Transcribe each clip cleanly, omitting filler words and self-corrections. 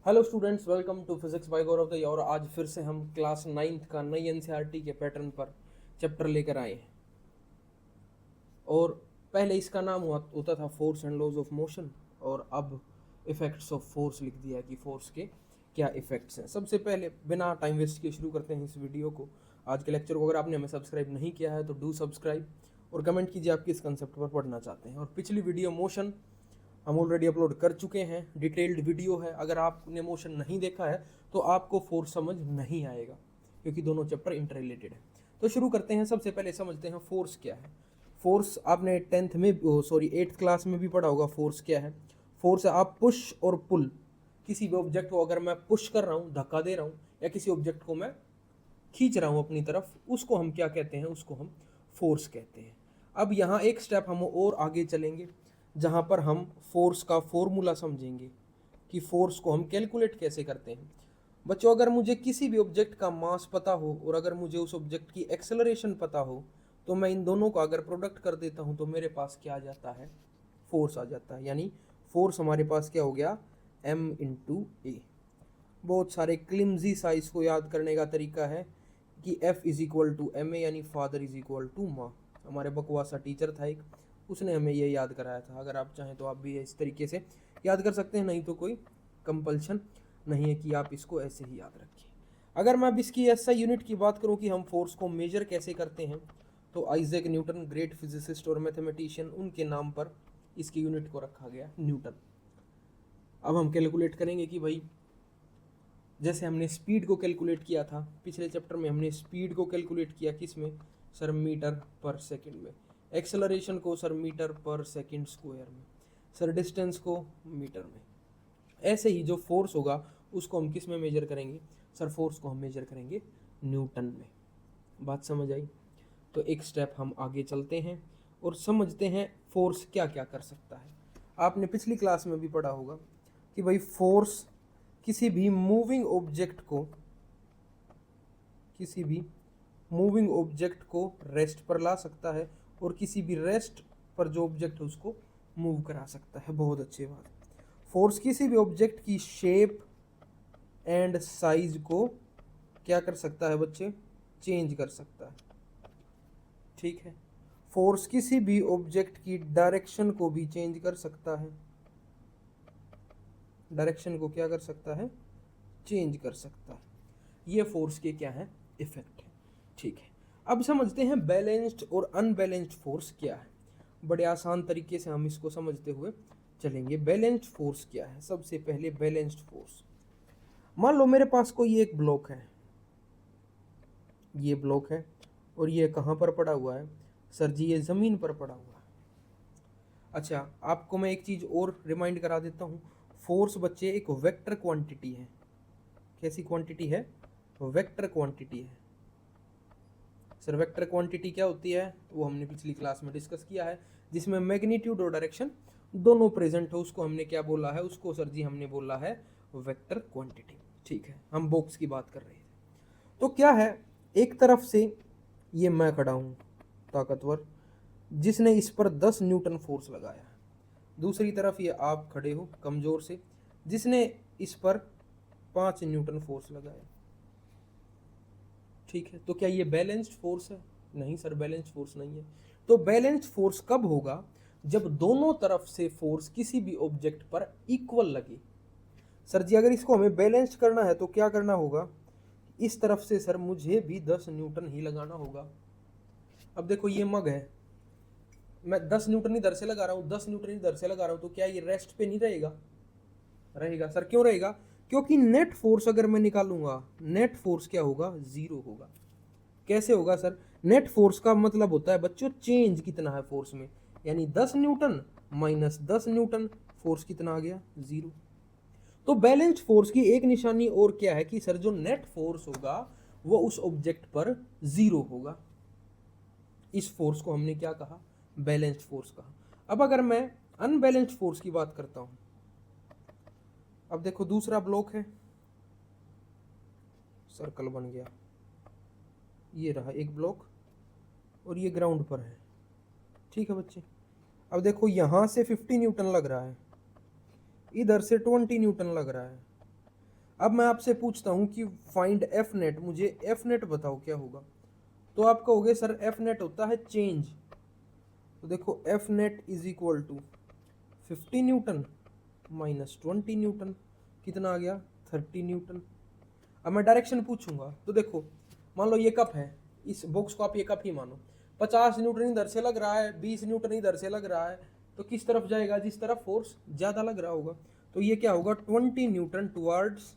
Hello students, welcome to physics by Gaurav Dai. और आज फिर से हम क्लास 9th का नई एनसीईआरटी के पैटर्न पर चैप्टर लेकर आए हैं। और पहले इसका नाम होता था force and laws of motion, और अब इफेक्ट्स ऑफ फोर्स लिख दिया कि फोर्स के क्या इफेक्ट्स हैं। सबसे पहले बिना टाइम वेस्ट के शुरू करते हैं इस वीडियो को, आज के लेक्चर को। अगर आपने हमें सब्सक्राइब नहीं किया है तो डू सब्सक्राइब और कमेंट कीजिए आप किस कंसेप्ट पर पढ़ना चाहते हैं। और पिछली वीडियो मोशन हम ऑलरेडी अपलोड कर चुके हैं, डिटेल्ड वीडियो है। अगर आपने मोशन नहीं देखा है तो आपको फोर्स समझ नहीं आएगा, क्योंकि दोनों चैप्टर इंटर रिलेटेड है। तो शुरू करते हैं। सबसे पहले समझते हैं फोर्स क्या है। फोर्स आपने 8th क्लास में भी पढ़ा होगा। फोर्स क्या है? फोर्स है आप पुश और पुल, किसी भी ऑब्जेक्ट को अगर मैं पुश कर रहा हूँ, धक्का दे रहा हूँ, या किसी ऑब्जेक्ट को मैं खींच रहा हूँ अपनी तरफ, उसको हम क्या कहते हैं? उसको हम फोर्स कहते हैं। अब यहाँ एक स्टेप हम और आगे चलेंगे, जहाँ पर हम फोर्स का फॉर्मूला समझेंगे कि फोर्स को हम कैलकुलेट कैसे करते हैं। बच्चों, अगर मुझे किसी भी ऑब्जेक्ट का मास पता हो और अगर मुझे उस ऑब्जेक्ट की एक्सेलरेशन पता हो, तो मैं इन दोनों का अगर प्रोडक्ट कर देता हूँ तो मेरे पास क्या आ जाता है? फोर्स आ जाता है। यानी फोर्स हमारे पास क्या हो गया? m/a। बहुत सारे क्लिमजी सा इसको याद करने का तरीका है कि F is equal to M A, यानी फादर इज इक्वल टू माँ। हमारे बकवासा टीचर था एक, उसने हमें ये याद कराया था। अगर आप चाहें तो आप भी इस तरीके से याद कर सकते हैं, नहीं तो कोई कंपल्शन नहीं है कि आप इसको ऐसे ही याद रखिए। अगर मैं अब इसकी ऐसा यूनिट की बात करूं कि हम फोर्स को मेजर कैसे करते हैं, तो आइजैक न्यूटन, ग्रेट फिजिसिस्ट और मैथमेटिशियन, उनके नाम पर इसकी यूनिट को रखा गया न्यूटन। अब हम कैलकुलेट करेंगे कि भाई, जैसे हमने स्पीड को कैलकुलेट किया था पिछले चैप्टर में, हमने स्पीड को कैलकुलेट किया किस में? सर मीटर पर सेकंड में। एक्सेलरेशन को सर मीटर पर सेकंड स्क्वायर में। सर डिस्टेंस को मीटर में। ऐसे ही जो फोर्स होगा उसको हम किस में मेजर करेंगे? सर फोर्स को हम मेजर करेंगे न्यूटन में। बात समझ आई? तो एक स्टेप हम आगे चलते हैं और समझते हैं फोर्स क्या क्या कर सकता है। आपने पिछली क्लास में भी पढ़ा होगा कि भाई फोर्स किसी भी मूविंग ऑब्जेक्ट को रेस्ट पर ला सकता है, और किसी भी रेस्ट पर जो ऑब्जेक्ट है उसको मूव करा सकता है। बहुत अच्छी बात। फोर्स किसी भी ऑब्जेक्ट की शेप एंड साइज को क्या कर सकता है बच्चे? चेंज कर सकता है। ठीक है। फोर्स किसी भी ऑब्जेक्ट की डायरेक्शन को भी चेंज कर सकता है। डायरेक्शन को क्या कर सकता है? चेंज कर सकता है। ये फोर्स के क्या है? इफेक्ट है। ठीक है। अब समझते हैं बैलेंस्ड और अनबैलेंस्ड फोर्स क्या है। बड़े आसान तरीके से हम इसको समझते हुए चलेंगे। बैलेंस्ड फोर्स क्या है? सबसे पहले बैलेंस्ड फोर्स, मान लो मेरे पास कोई एक ब्लॉक है, ये ब्लॉक है, और ये कहाँ पर पड़ा हुआ है? सर जी, ये ज़मीन पर पड़ा हुआ है। अच्छा, आपको मैं एक चीज़ और रिमाइंड करा देता हूँ। फोर्स बच्चे एक वेक्टर क्वांटिटी है। कैसी क्वांटिटी है? वेक्टर क्वांटिटी है। सर वेक्टर क्वांटिटी क्या होती है? वो हमने पिछली क्लास में डिस्कस किया है, जिसमें मैग्नीट्यूड और डायरेक्शन दोनों प्रेजेंट हो, उसको हमने क्या बोला है? उसको सर जी हमने बोला है वेक्टर क्वांटिटी। ठीक है, हम बॉक्स की बात कर रहे थे। तो क्या है, एक तरफ से ये मैं खड़ा हूँ ताकतवर, जिसने इस पर 10 न्यूटन फोर्स लगाया। दूसरी तरफ ये आप खड़े हो कमज़ोर से, जिसने इस पर 5 न्यूटन फोर्स लगाया। ठीक है, तो क्या ये बैलेंस्ड फोर्स है? नहीं सर, बैलेंस्ड फोर्स नहीं है। तो बैलेंस्ड फोर्स कब होगा? जब दोनों तरफ से फोर्स किसी भी ऑब्जेक्ट पर इक्वल लगे। सर जी, अगर इसको हमें बैलेंस करना है तो क्या करना होगा? इस तरफ से सर मुझे भी 10 न्यूटन ही लगाना होगा। अब देखो, ये मग है, मैं 10 न्यूटन इधर से लगा रहा हूँ, 10 न्यूटन इधर से लगा रहा हूँ, तो क्या ये रेस्ट पे नहीं रहेगा? रहेगा। सर क्यों रहेगा? क्योंकि नेट फोर्स अगर मैं निकालूंगा, नेट फोर्स क्या होगा? जीरो होगा। कैसे होगा सर? नेट फोर्स का मतलब होता है बच्चों चेंज कितना है फोर्स में, यानी 10 न्यूटन माइनस 10 न्यूटन, फोर्स कितना आ गया? जीरो। तो बैलेंस्ड फोर्स की एक निशानी और क्या है कि सर जो नेट फोर्स होगा वो उस ऑब्जेक्ट पर जीरो होगा। इस फोर्स को हमने क्या कहा? बैलेंस्ड फोर्स कहा। अब अगर मैं अनबैलेंस्ड फोर्स की बात करता हूं, अब देखो दूसरा ब्लॉक है, सर्कल बन गया, ये रहा एक ब्लॉक, और ये ग्राउंड पर है। ठीक है बच्चे, अब देखो यहां से 50 न्यूटन लग रहा है, इधर से 20 न्यूटन लग रहा है, अब मैं आपसे पूछता हूं कि फाइंड एफ नेट, मुझे एफ नेट बताओ क्या होगा। तो आप कहोगे सर एफ नेट होता है चेंज। तो देखो F net is equal to 50 newton minus 20 newton, कितना आ गया 30 न्यूटन। अब मैं डायरेक्शन पूछूंगा, तो देखो मान लो ये कप है, इस बॉक्स को आप ये कप ही मानो, 50 न्यूटन इधर से लग रहा है, 20 न्यूटन इधर से लग रहा है, तो किस तरफ जाएगा, जिस तरफ फोर्स ज्यादा लग रहा होगा। तो ये क्या होगा 20 Newton towards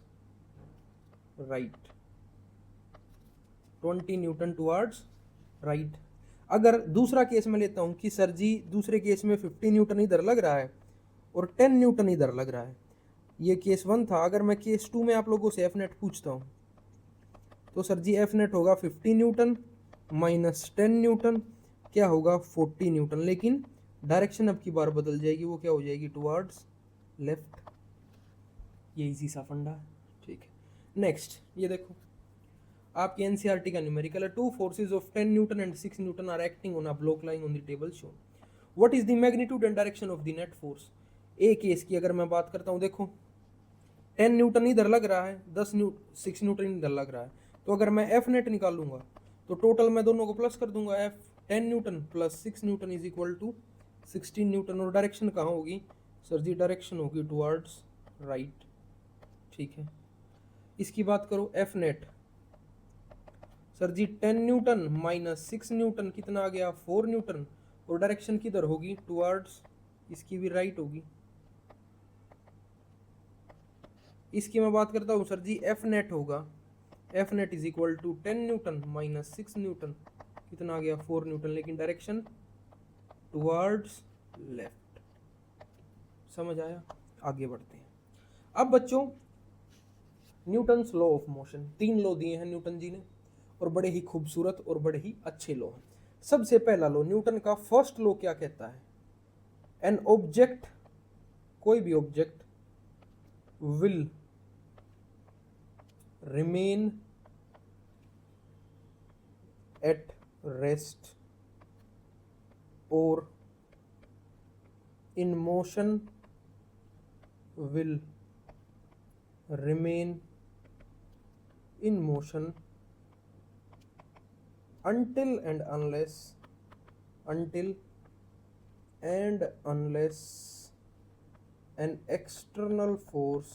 right, 20 Newton towards right. अगर दूसरा केस में लेता हूं कि सर जी दूसरे केस में 50 न्यूटन इधर लग रहा है और 10 न्यूटन इधर लग रहा है, ये केस 1 था। अगर मैं केस 2 में आप लोगों से एफ नेट पूछता हूं, तो सर जी एफ नेट होगा 50 न्यूटन माइनस 10 न्यूटन, क्या होगा 40 न्यूटन, लेकिन डायरेक्शन अब की बार बदल जाएगी, वो क्या हो जाएगी टुवर्ड्स लेफ्ट। ये इजी सा फंडा है, ठीक है। नेक्स्ट ये देखो आपकी एनसीईआरटी का न्यूमेरिकल है, 2 forces of 10 newton and 6 newton are acting on a block line on the table shown, what is the magnitude and direction of the net force. A case की अगर मैं बात करता हूँ, देखो 10 न्यूटन इधर लग रहा है, 6 न्यूटन इधर लग रहा है, तो अगर मैं एफ नेट निकालूंगा तो टोटल मैं दोनों को प्लस कर दूंगा, F 10 newton plus 6 newton is equal to 16 newton. और डायरेक्शन कहाँ होगी सर जी, डायरेक्शन होगी टुवर्ड्स राइट, ठीक है। इसकी बात करो एफ नेट, सर जी 10 न्यूटन माइनस 6 न्यूटन कितना आ गया 4 न्यूटन, और डायरेक्शन किधर होगी टुवर्ड्स, इसकी भी राइट होगी। इसकी मैं बात करता हूँ सर जी एफ नेट होगा, F net is equal to 10 newton minus 6 newton, कितना आ गया 4 न्यूटन, लेकिन डायरेक्शन टुवर्ड्स लेफ्ट। समझ आया, आगे बढ़ते हैं। अब बच्चों Newton's law of motion, 3 law दिए हैं न्यूटन जी ने, और बड़े ही खूबसूरत और बड़े ही अच्छे लॉ हैं। सबसे पहला लॉ न्यूटन का फर्स्ट लॉ क्या कहता है, एन ऑब्जेक्ट, कोई भी object will remain at rest और in motion will remain in motion until and unless an external force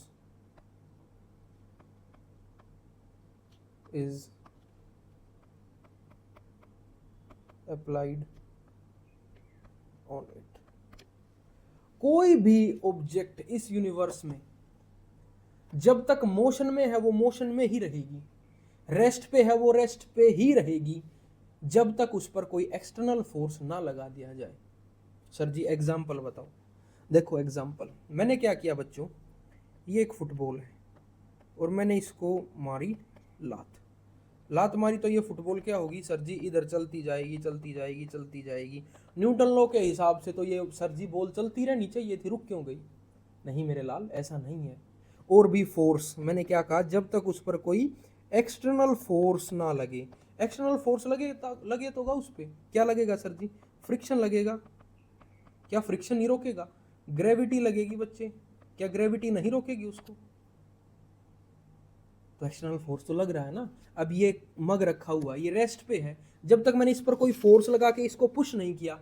is applied on it। कोई भी ऑब्जेक्ट इस यूनिवर्स में जब तक मोशन में है वो मोशन में ही रहेगी, रेस्ट पे है वो रेस्ट पे ही रहेगी, जब तक उस पर कोई एक्सटर्नल फोर्स ना लगा दिया जाए। सर जी एग्जाम्पल बताओ। देखो एग्जाम्पल, मैंने क्या किया बच्चों, ये एक फुटबॉल है और मैंने इसको मारी लात मारी, तो ये फुटबॉल क्या होगी सर जी, इधर चलती जाएगी चलती जाएगी चलती जाएगी। न्यूटन लॉ के हिसाब से तो ये सर जी बॉल चलती रहनी चाहिए थी, रुक क्यों गई। नहीं मेरे लाल, ऐसा नहीं है। और भी फोर्स, मैंने क्या कहा, जब तक उस पर कोई एक्सटर्नल फोर्स ना लगे। एक्सटर्नल फोर्स लगे तो उस पर क्या लगेगा सर जी, फ्रिक्शन लगेगा। क्या फ्रिक्शन नहीं रोकेगा, ग्रेविटी लगेगी बच्चे, क्या ग्रेविटी नहीं रोकेगी उसको। तो एक्सटर्नल फोर्स तो लग रहा है ना। अब ये मग रखा हुआ, ये रेस्ट पे है, जब तक मैंने इस पर कोई फोर्स लगा के इसको पुश नहीं किया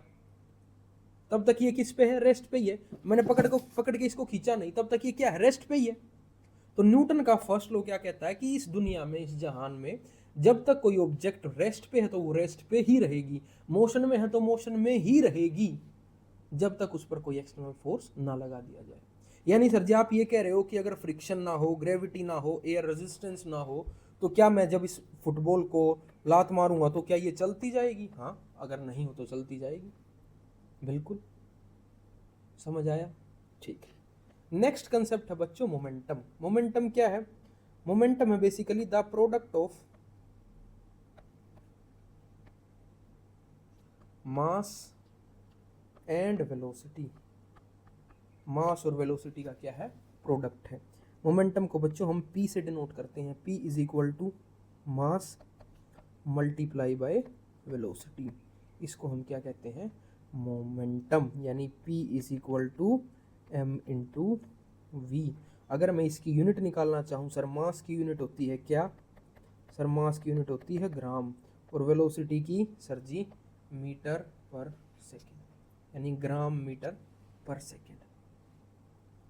तब तक ये किस पे है, रेस्ट पे ही है। मैंने पकड़ के इसको खींचा नहीं, तब तक ये क्या है, रेस्ट पे ही है। तो न्यूटन का फर्स्ट लॉ क्या कहता है कि इस दुनिया में, इस जहान में जब तक कोई ऑब्जेक्ट रेस्ट पे है तो वो रेस्ट पे ही रहेगी, मोशन में है तो मोशन में ही रहेगी, जब तक उस पर कोई एक्सटर्नल फोर्स ना लगा दिया जाए। यानी सर जी आप ये कह रहे हो कि अगर फ्रिक्शन ना हो, ग्रेविटी ना हो, एयर रेजिस्टेंस ना हो, तो क्या मैं जब इस फुटबॉल को लात मारूंगा तो क्या ये चलती जाएगी। हाँ, अगर नहीं हो तो चलती जाएगी, बिल्कुल। समझ आया, ठीक है। नेक्स्ट कंसेप्ट है बच्चों मोमेंटम। मोमेंटम क्या है, मोमेंटम है basically the product of mass and velocity. Mass और वेलोसिटी का क्या है, प्रोडक्ट है। मोमेंटम को बच्चों हम P से डिनोट करते हैं, P is equal to mass multiply by velocity. इसको हम क्या कहते हैं, मोमेंटम, यानी P is equal to m into v. अगर मैं इसकी यूनिट निकालना चाहूँ सर, मास की यूनिट होती है क्या सर, मास की यूनिट होती है ग्राम, और वेलोसिटी की सर जी मीटर पर सेकेंड, यानी ग्राम मीटर पर सेकेंड।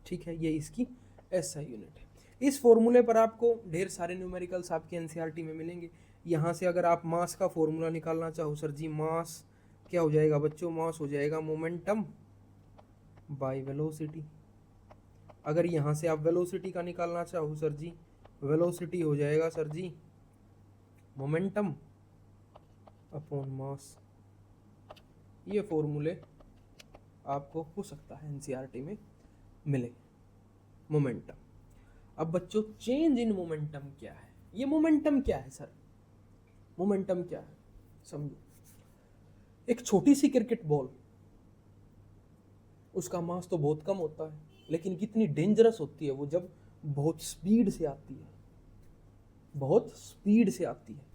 ठीक है, ये इसकी एसआई यूनिट है। इस फॉर्मूले पर आपको ढेर सारे न्यूमेरिकल्स आपके एनसीईआरटी में मिलेंगे। यहाँ से अगर आप मास का फॉर्मूला निकालना चाहो सर जी, मास क्या हो जाएगा बच्चों, मास हो जाएगा मोमेंटम बाय वेलोसिटी। अगर यहाँ से आप वेलोसिटी का निकालना चाहो सर जी, वेलोसिटी हो जाएगा सर जी मोमेंटम अपॉन मास। ये फॉर्मूले आपको हो सकता है एनसीईआरटी में मिले। मोमेंटम। अब बच्चों चेंज इन मोमेंटम क्या है? ये मोमेंटम क्या है सर? मोमेंटम क्या है समझो। एक छोटी सी क्रिकेट बॉल, उसका मास तो बहुत कम होता है, लेकिन कितनी डेंजरस होती है वो जब बहुत स्पीड से आती है, बहुत स्पीड से आती है।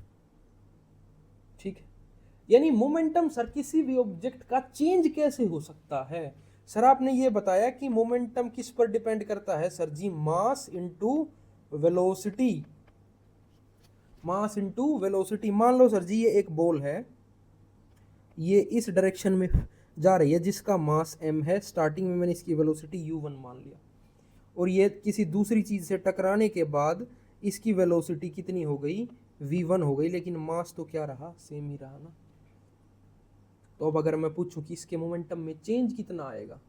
ठीक है, यानी मोमेंटम सर किसी भी ऑब्जेक्ट का चेंज कैसे हो सकता है? सर आपने ये बताया कि मोमेंटम किस पर डिपेंड करता है sir ji, mass into velocity. Mass into velocity. मान लो सर जी ये एक बॉल है, ये इस डायरेक्शन में जा रही है जिसका मास m है, स्टार्टिंग में मैंने इसकी वेलोसिटी u1 मान लिया, और ये किसी दूसरी चीज से टकराने के बाद इसकी वेलोसिटी कितनी हो गई, v1 हो गई, लेकिन मास तो क्या रहा, सेम ही रहा ना। तो अब अगर मैं पूछूं कि इसके मोमेंटम में चेंज कितना आएगा,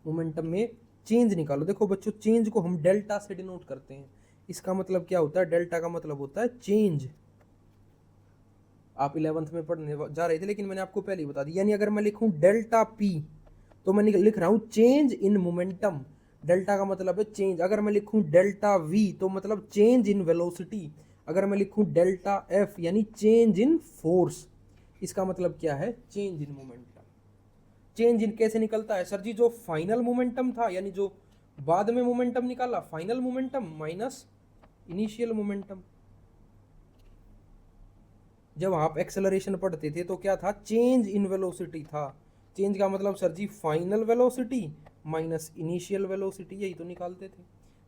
मोमेंटम में चेंज निकालो। देखो बच्चों चेंज को हम डेल्टा से डिनोट करते हैं। इसका मतलब क्या होता है, डेल्टा का मतलब होता है चेंज। आप 11th में पढ़ने जा रहे थे, लेकिन मैंने आपको पहले ही बता दी। यानी अगर मैं लिखूं डेल्टा पी तो मैं लिख रहा हूं चेंज इन मोमेंटम। डेल्टा का मतलब है चेंज। अगर मैं लिखूं डेल्टा वी तो मतलब चेंज इन वेलोसिटी। अगर मैं लिखूं डेल्टा एफ यानी चेंज इन फोर्स, इसका मतलब क्या है, change in momentum. Change in कैसे निकलता है सर जी, जो फाइनल मोमेंटम था यानी जो बाद में मोमेंटम निकाला, final momentum minus initial momentum. जब आप एक्सेलरेशन पढ़ते थे तो क्या था, चेंज इन वेलोसिटी था। चेंज का मतलब sir ji final velocity minus initial velocity, यही तो निकालते थे।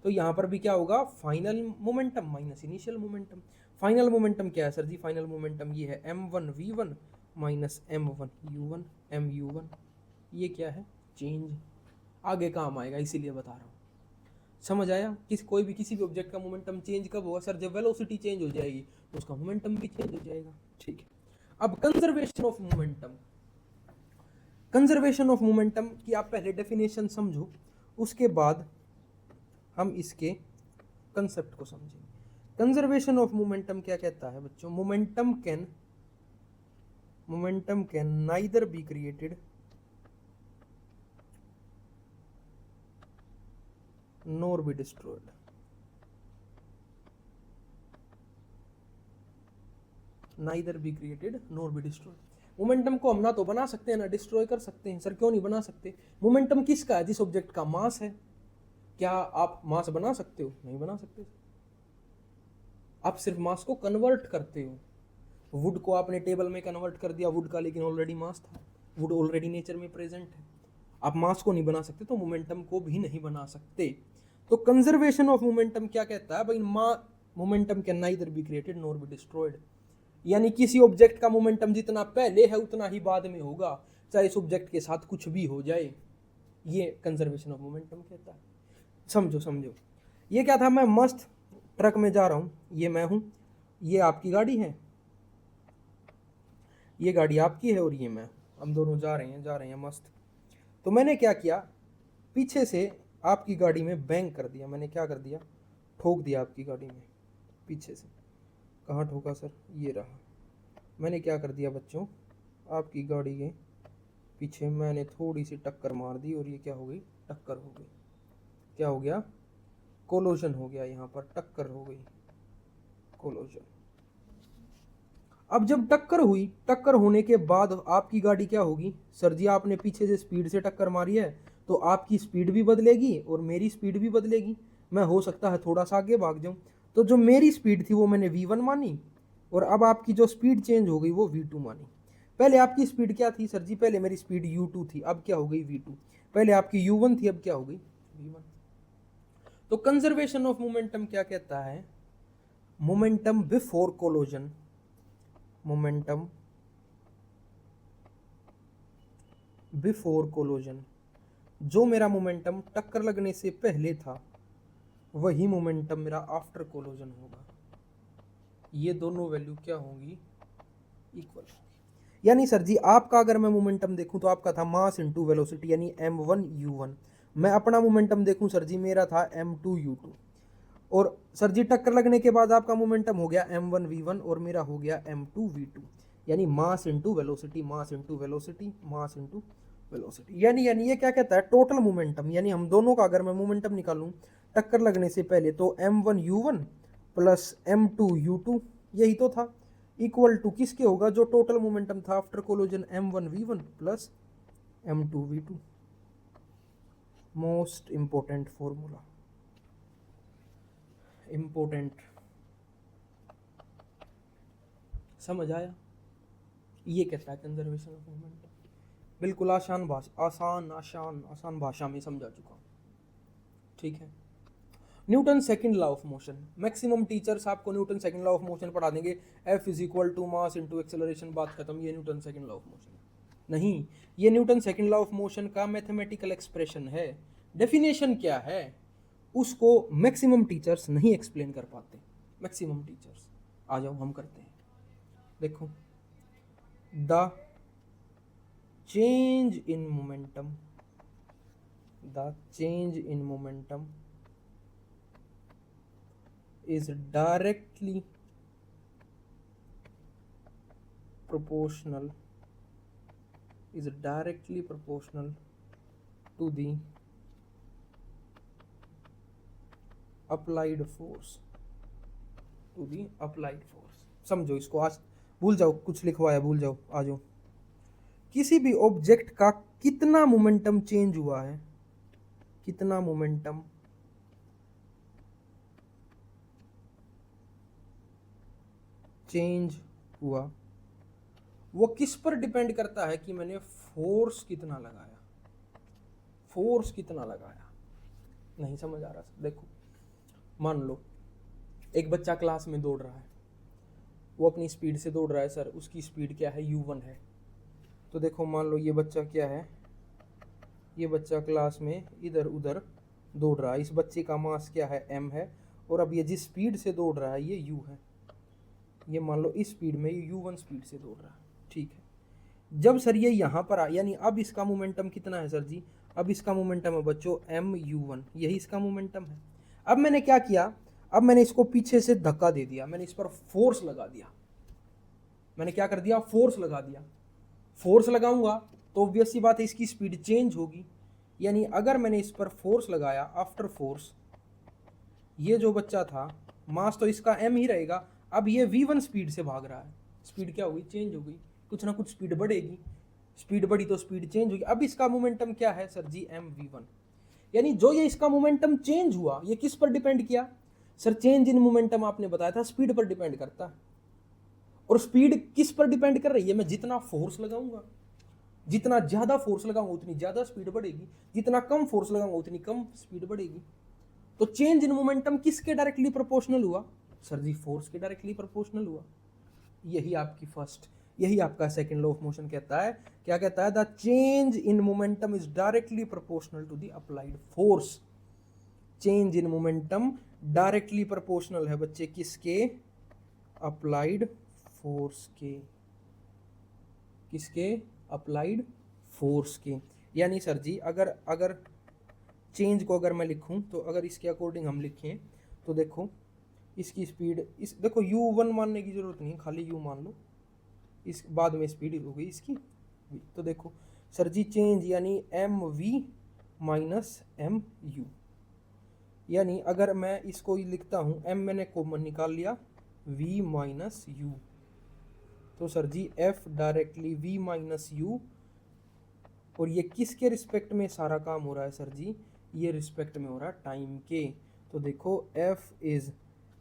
तो यहाँ पर भी क्या होगा, final momentum minus initial momentum. Final momentum क्या है सर जी, फाइनल मोमेंटम ये है m1 v1 minus m1 u1 mu1। ये क्या है, चेंज। आगे काम आएगा इसीलिए बता रहा हूँ। समझ आया? कोई भी किसी भी ऑब्जेक्ट का मोमेंटम चेंज कब होगा सर, जब वेलोसिटी चेंज हो जाएगी तो उसका मोमेंटम भी चेंज हो जाएगा। ठीक है, अब conservation of momentum. Conservation of momentum की आप पहले डेफिनेशन समझो, उसके बाद हम इसके कंसेप्ट को समझेंगे। कंजर्वेशन ऑफ मोमेंटम क्या कहता है बच्चों, momentum can neither be created nor be destroyed। Neither be created NOR be destroyed. Momentum को हम ना तो बना सकते हैं ना डिस्ट्रॉय कर सकते हैं। सर क्यों नहीं बना सकते? मोमेंटम किसका है, जिस ऑब्जेक्ट का मास है। क्या आप मास बना सकते हो? नहीं बना सकते। आप सिर्फ मास को कन्वर्ट करते हो। वुड को आपने टेबल में कन्वर्ट कर दिया वुड का, लेकिन ऑलरेडी मास था, वुड ऑलरेडी नेचर में प्रेजेंट है। आप मास को नहीं बना सकते तो मोमेंटम को भी नहीं बना सकते। तो कंजर्वेशन ऑफ मोमेंटम क्या कहता है भाई, momentum can neither be created nor be destroyed. यानी किसी ऑब्जेक्ट का मोमेंटम जितना पहले है उतना ही बाद में होगा, चाहे इस ऑब्जेक्ट के साथ कुछ भी हो जाए। ये कंजर्वेशन ऑफ मोमेंटम कहता है। समझो ये क्या था, मैं मस्त ट्रक में जा रहा हूँ, ये मैं हूँ, ये आपकी गाड़ी है, ये गाड़ी आपकी है और ये मैं, हम दोनों जा रहे हैं मस्त। तो मैंने क्या किया, पीछे से आपकी गाड़ी में बैंग कर दिया। मैंने क्या कर दिया, ठोक दिया आपकी गाड़ी में पीछे से। कहाँ ठोका सर, ये रहा। मैंने क्या कर दिया बच्चों, आपकी गाड़ी के पीछे मैंने थोड़ी सी टक्कर मार दी और ये क्या हो गई, टक्कर हो गई। क्या हो गया, कोलोजन हो गया, यहाँ पर टक्कर हो गई, कोलोजन। अब जब टक्कर हुई, टक्कर होने के बाद आपकी गाड़ी क्या होगी सर जी, आपने पीछे से स्पीड से टक्कर मारी है तो आपकी स्पीड भी बदलेगी और मेरी स्पीड भी बदलेगी। मैं हो सकता है थोड़ा सा आगे भाग जाऊं, तो जो मेरी स्पीड थी वो मैंने v1 मानी, और अब आपकी जो स्पीड चेंज हो गई वो v2 मानी। पहले आपकी स्पीड क्या थी सर जी, पहले मेरी स्पीड u2 थी, अब क्या हो गई v2। पहले आपकी u1 थी, अब क्या हो गई v1। तो कंजर्वेशन ऑफ मोमेंटम क्या कहता है, मोमेंटम बिफोर कोलोजन, मोमेंटम बिफोर कोलोजन, जो मेरा मोमेंटम टक्कर लगने से पहले था वही मोमेंटम मेरा आफ्टर कोलोजन होगा। ये दोनों वैल्यू क्या होंगी, इक्वल होगी। यानी सर जी आपका अगर मैं मोमेंटम देखूं तो आपका था मास इनटू वेलोसिटी यानी m1 u1, मैं अपना मोमेंटम देखूं सर जी मेरा था m2 u2, और सर जी टक्कर लगने के बाद आपका मोमेंटम हो गया m1 v1 और मेरा हो गया m2 v2, यानी मास into velocity, mass into velocity, mass into velocity. यानी ये क्या कहता है, टोटल मोमेंटम, यानी हम दोनों का अगर मैं मोमेंटम निकालूं टक्कर लगने से पहले तो m1 u1 plus m2 u2, यही तो था, इक्वल टू किसके होगा, जो टोटल मोमेंटम था after कोलोजन m1 v1 plus m2 v2। Most important formula, important, समझ आया? ये कहता है कंजर्वेशन ऑफ मोमेंटम। बिल्कुल आसान भाषा, आसान भाषा में समझा चुका हूँ, ठीक है। Newton second law of motion, maximum teachers आपको Newton second law of motion पढ़ा देंगे, F is equal to mass into acceleration, बात खत्म। ये Newton second law of motion नहीं, ये Newton second law of motion का मैथमेटिकल एक्सप्रेशन है। डेफिनेशन क्या है उसको मैक्सिमम टीचर्स नहीं एक्सप्लेन कर पाते, मैक्सिमम टीचर्स। आ जाओ हम करते हैं, देखो, the change in momentum, the change in momentum is directly proportional to the applied force, समझो इसको, आज भूल जाओ, कुछ लिखवाया भूल जाओ, आ जाओ। किसी भी ऑब्जेक्ट का कितना मोमेंटम चेंज हुआ है, कितना मोमेंटम चेंज हुआ, वो किस पर डिपेंड करता है कि मैंने फोर्स कितना लगाया, फोर्स कितना लगाया। नहीं समझ आ रहा? देखो, मान लो एक बच्चा क्लास में दौड़ रहा है, वो अपनी स्पीड से दौड़ रहा है, सर उसकी स्पीड क्या है, u1 है। तो देखो मान लो ये बच्चा क्या है, ये बच्चा क्लास में इधर उधर दौड़ रहा है, इस बच्चे का मास क्या है, m है, और अब ये जिस स्पीड से दौड़ रहा है ये u है, ये मान लो इस स्पीड में ये u1 स्पीड से दौड़ रहा है, ठीक है। जब सर ये यहाँ पर यानी अब इसका मोमेंटम कितना है सर जी, अब इसका मोमेंटम है बच्चों mu1, यही इसका मोमेंटम है। अब मैंने क्या किया, अब मैंने इसको पीछे से धक्का दे दिया, मैंने इस पर फोर्स लगा दिया, मैंने क्या कर दिया, फोर्स लगा दिया। फोर्स लगाऊंगा तो ऑब्वियस सी बात है इसकी स्पीड चेंज होगी, यानी अगर मैंने इस पर फोर्स लगाया, आफ्टर फोर्स ये जो बच्चा था मास तो इसका m ही रहेगा, अब ये v1 स्पीड से भाग रहा है, स्पीड क्या होगी, चेंज हो गई, कुछ ना कुछ स्पीड बढ़ेगी, स्पीड बढ़ी तो स्पीड चेंज होगी। अब इसका मोमेंटम क्या है सर जी, mv1, यानी जो ये इसका मोमेंटम चेंज हुआ ये किस पर डिपेंड किया, सर चेंज इन मोमेंटम आपने बताया था स्पीड पर डिपेंड करता है, और स्पीड किस पर डिपेंड कर रही है, मैं जितना फोर्स लगाऊंगा, जितना ज्यादा फोर्स लगाऊंगा उतनी ज्यादा स्पीड बढ़ेगी, जितना कम फोर्स लगाऊंगा उतनी कम स्पीड बढ़ेगी। तो चेंज इन मोमेंटम किसके डायरेक्टली प्रोपोर्शनल हुआ, सर जी फोर्स के डायरेक्टली प्रोपोर्शनल हुआ। यही आपकी फर्स्ट, यही आपका सेकंड लॉ ऑफ मोशन कहता है, क्या कहता है, the change in momentum is directly proportional to the applied force. Change in momentum directly proportional है बच्चे किसके, अप्लाइड फोर्स के, किसके, अप्लाइड फोर्स के। यानी सर जी अगर चेंज को अगर मैं लिखूं तो अगर इसके अकॉर्डिंग हम लिखें तो देखो इसकी स्पीड, इस देखो u1 मानने की जरूरत नहीं, खाली u मान लो, इस बाद में स्पीड हो गई इसकी v। तो देखो सर जी चेंज यानी mv माइनस mu, यानी अगर मैं इसको लिखता हूँ m मैंने कॉमन निकाल लिया, v माइनस u, तो सर जी f directly v minus u, और ये किसके रिस्पेक्ट में सारा काम हो रहा है सर जी, ये रिस्पेक्ट में हो रहा है टाइम के। तो देखो f is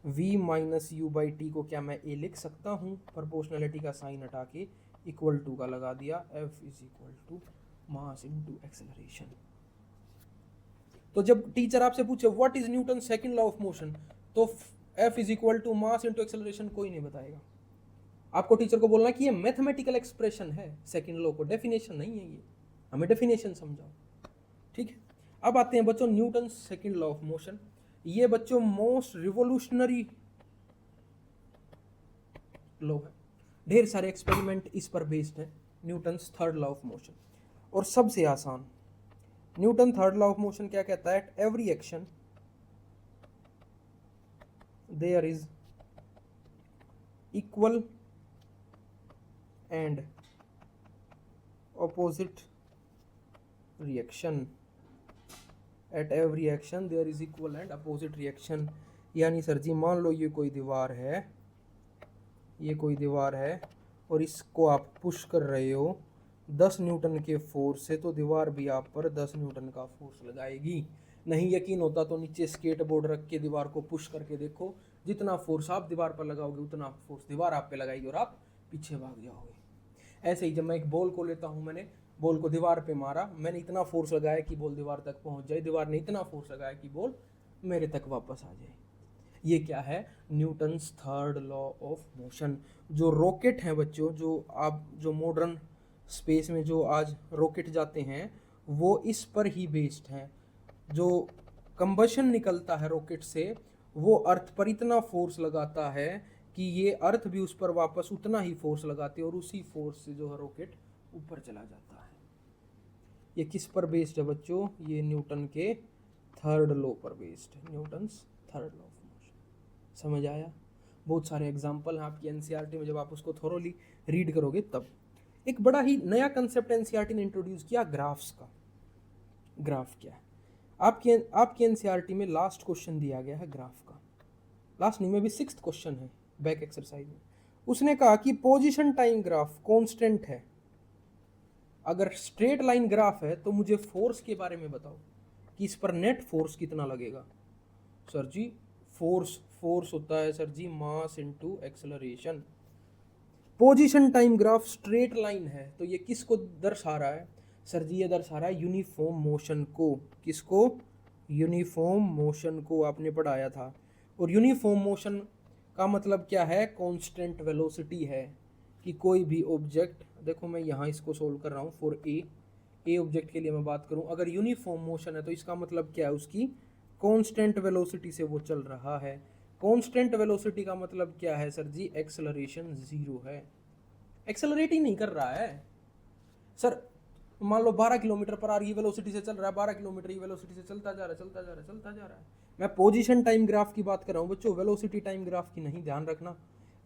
v minus you by T को क्या मैं a लिख सकता हूँ, प्रोपोर्शनलिटी का साइन हटा के इक्वल टू का लगा दिया, f is equal to mass into acceleration. तो जब टीचर आपसे पूछे what is Newton second law of motion, तो F is equal to mass into acceleration कोई नहीं बताएगा। आपको टीचर को बोलना कि ये मैथमेटिकल एक्सप्रेशन है सेकंड लॉ को, डेफिनेशन नहीं है ये, हमें डेफिनेशन समझाओ। ठीक है, अब आते हैं बच्चों Newton second law of motion. ये बच्चों मोस्ट रिवोल्यूशनरी लॉ है, ढेर सारे एक्सपेरिमेंट इस पर बेस्ड है, Newton's third law of motion. और सबसे आसान Newton third law of motion क्या कहता है, at every action there is equal and opposite reaction, at every action there is equal and opposite reaction. यानी सर जी मान लो ये कोई दीवार है, ये कोई दीवार है और इसको आप पुश कर रहे हो 10 न्यूटन के फोर्स से, तो दीवार भी आप पर 10 न्यूटन का फोर्स लगाएगी। नहीं यकीन होता तो नीचे स्केट बोर्ड रख के दीवार को पुश करके देखो, जितना फोर्स आप दीवार पर लगाओगे उतना फोर्स दीवार आप पे लगाएगी और आप पीछे भाग जाओगे। ऐसे ही जब मैं एक बॉल को लेता हूँ, मैंने बॉल को दीवार पे मारा, मैंने इतना फोर्स लगाया कि बॉल दीवार तक पहुँच जाए, दीवार ने इतना फोर्स लगाया कि बॉल मेरे तक वापस आ जाए। ये क्या है, Newton's third law of motion. जो रॉकेट हैं बच्चों, जो मॉडर्न स्पेस में जो आज रॉकेट जाते हैं वो इस पर ही बेस्ड हैं। जो कंबशन निकलता है रॉकेट से वो अर्थ पर इतना फोर्स लगाता है कि ये अर्थ भी उस पर वापस उतना ही फोर्स लगाते हैं और उसी फोर्स से जो है रॉकेट ऊपर चला जाता है। ये किस पर बेस्ड है बच्चों, ये न्यूटन के थर्ड लॉ पर बेस्ड है, Newton's third law of motion. समझ आया? बहुत सारे एग्जाम्पल हैं आपकी एनसीईआरटी में, जब आप उसको थोरोली रीड करोगे तब। एक बड़ा ही नया कंसेप्ट एनसीईआरटी ने इंट्रोड्यूस किया, ग्राफ्स का। ग्राफ क्या है? आपकी एनसीईआरटी में लास्ट क्वेश्चन दिया गया है ग्राफ का, लास्ट नहीं में भी 6th क्वेश्चन है बैक एक्सरसाइज में। उसने कहा कि पोजीशन टाइम ग्राफ कांस्टेंट है, अगर स्ट्रेट लाइन ग्राफ है तो मुझे फोर्स के बारे में बताओ कि इस पर नेट फोर्स कितना लगेगा। सर जी फोर्स होता है sir ji mass into acceleration. Position time graph straight line है तो ये किसको दर्शा रहा है? सर जी ये दर्शा रहा है यूनिफॉर्म मोशन को। किसको? यूनिफॉर्म मोशन को आपने पढ़ाया था। और यूनिफॉर्म मोशन का मतलब क्या है? कांस्टेंट वेलोसिटी है कि कोई भी ऑब्जेक्ट, देखो मैं यहाँ इसको सोल्व कर रहा हूँ फॉर ए ऑब्जेक्ट के लिए मैं बात करूँ, अगर यूनिफॉर्म मोशन है तो इसका मतलब क्या है? उसकी कांस्टेंट वेलोसिटी से वो चल रहा है। कांस्टेंट वेलोसिटी का मतलब क्या है सर जी? एक्सेलरेशन 0 है, एक्सेलरेट ही नहीं कर रहा है। सर मान लो 12 किलोमीटर पर आवर की वेलोसिटी से चल रहा है, 12 किलोमीटर की वेलोसिटी से चलता जा रहा है। मैं पोजीशन टाइम ग्राफ की बात कर रहा हूँ बच्चों, वेलोसिटी टाइम ग्राफ की नहीं, ध्यान रखना।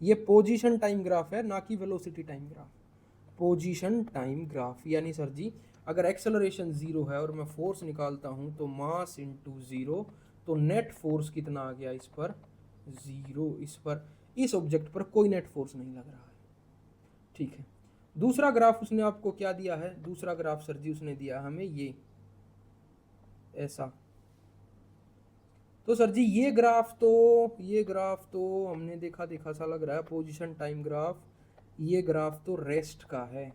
ये पोजीशन टाइम ग्राफ है, ना कि velocity time graph. Position time graph यानी सर जी अगर एक्सेलरेशन 0 है और मैं फोर्स निकालता हूँ तो मास इंटू 0, तो नेट फोर्स कितना आ गया इस पर? 0। इस ऑब्जेक्ट पर कोई नेट फोर्स नहीं लग रहा है। ठीक है, दूसरा ग्राफ उसने आपको क्या दिया है? दूसरा ग्राफ सर जी उसने दिया हमें ये ऐसा। तो सर जी ये ग्राफ तो हमने देखा सा लग रहा है, पोजीशन टाइम ग्राफ। ये ग्राफ तो रेस्ट का है।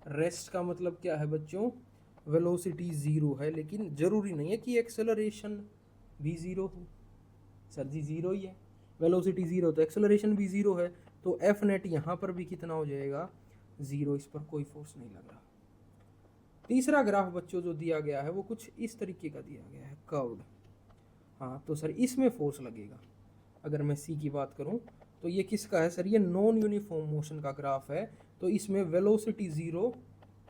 रेस्ट का मतलब क्या है बच्चों? वेलोसिटी 0 है, लेकिन जरूरी नहीं है कि एक्सेलरेशन भी 0 हो। सर जी 0 ही है, वेलोसिटी 0 तो एक्सेलरेशन भी 0 है, तो एफ नेट यहाँ पर भी कितना हो जाएगा? 0। इस पर कोई फोर्स नहीं लग रहा। तीसरा ग्राफ बच्चों जो दिया गया है वो कुछ इस तरीके का दिया गया है, कर्व्ड। हाँ तो सर इसमें फोर्स लगेगा। अगर मैं सी की बात करूँ तो ये किसका है सर? ये नॉन यूनिफॉर्म मोशन का ग्राफ है, तो इसमें वेलोसिटी 0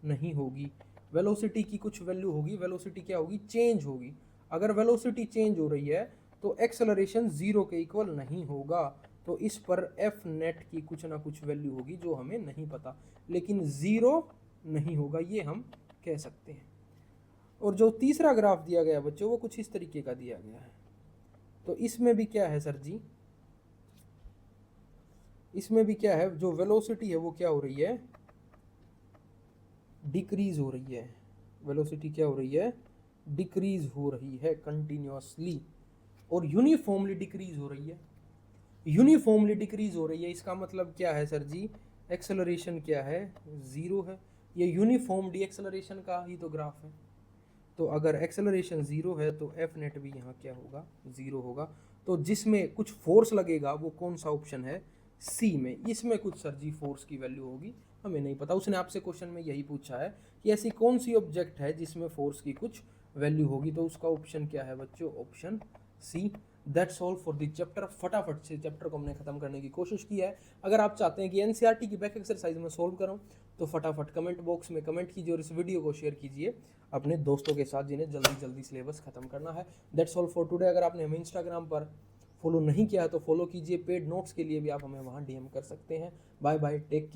नहीं होगी, वेलोसिटी की कुछ वैल्यू होगी। वेलोसिटी क्या होगी? चेंज होगी। अगर वेलोसिटी चेंज हो रही है तो एक्सेलरेशन 0 के इक्वल नहीं होगा, तो इस पर एफ नेट की कुछ ना कुछ वैल्यू होगी जो हमें नहीं पता, लेकिन 0 नहीं होगा, ये हम कह सकते हैं। और जो तीसरा ग्राफ दिया गया बच्चों वो कुछ इस तरीके का दिया गया है। तो इसमें भी क्या है सर जी? इसमें भी क्या है? जो वेलोसिटी है वो क्या हो रही है? डिक्रीज हो रही है। वेलोसिटी क्या हो रही है? डिक्रीज हो रही है कंटिन्यूअसली, और यूनिफॉर्मली डिक्रीज हो रही है। यूनिफॉर्मली डिक्रीज हो रही है, इसका मतलब क्या है सर जी? एक्सेलरेशन क्या है? 0 है। ये यूनिफॉर्म डी एक्सेलरेशन का ही तो ग्राफ है। तो अगर एक्सेलरेशन 0 है तो एफ नेट भी यहाँ क्या होगा, 0 होगा। तो जिसमें कुछ फोर्स लगेगा वो कौन सा ऑप्शन है, सी में। इसमें कुछ सर जी फोर्स की वैल्यू होगी, हमें नहीं पता। उसने आपसे क्वेश्चन में यही पूछा है कि ऐसी कौन सी ऑब्जेक्ट है जिसमें फोर्स की कुछ वैल्यू होगी, तो उसका ऑप्शन क्या है बच्चों, option C. That's all for the chapter. फटाफट से चैप्टर को हमने खत्म करने की कोशिश की है। अगर आप चाहते हैं कि एनसीईआरटी की बैक एक्सरसाइज में सोल्व करूं तो फटाफट कमेंट बॉक्स में कमेंट कीजिए और इस वीडियो को शेयर कीजिए अपने दोस्तों के साथ जिन्हें जल्दी जल्दी सिलेबस खत्म करना है। That's all for today. अगर आपने हमें इंस्टाग्राम पर फॉलो नहीं किया है तो फॉलो कीजिए। पेड नोट्स के लिए भी आप हमें वहाँ डीएम कर सकते हैं। Bye bye, take care.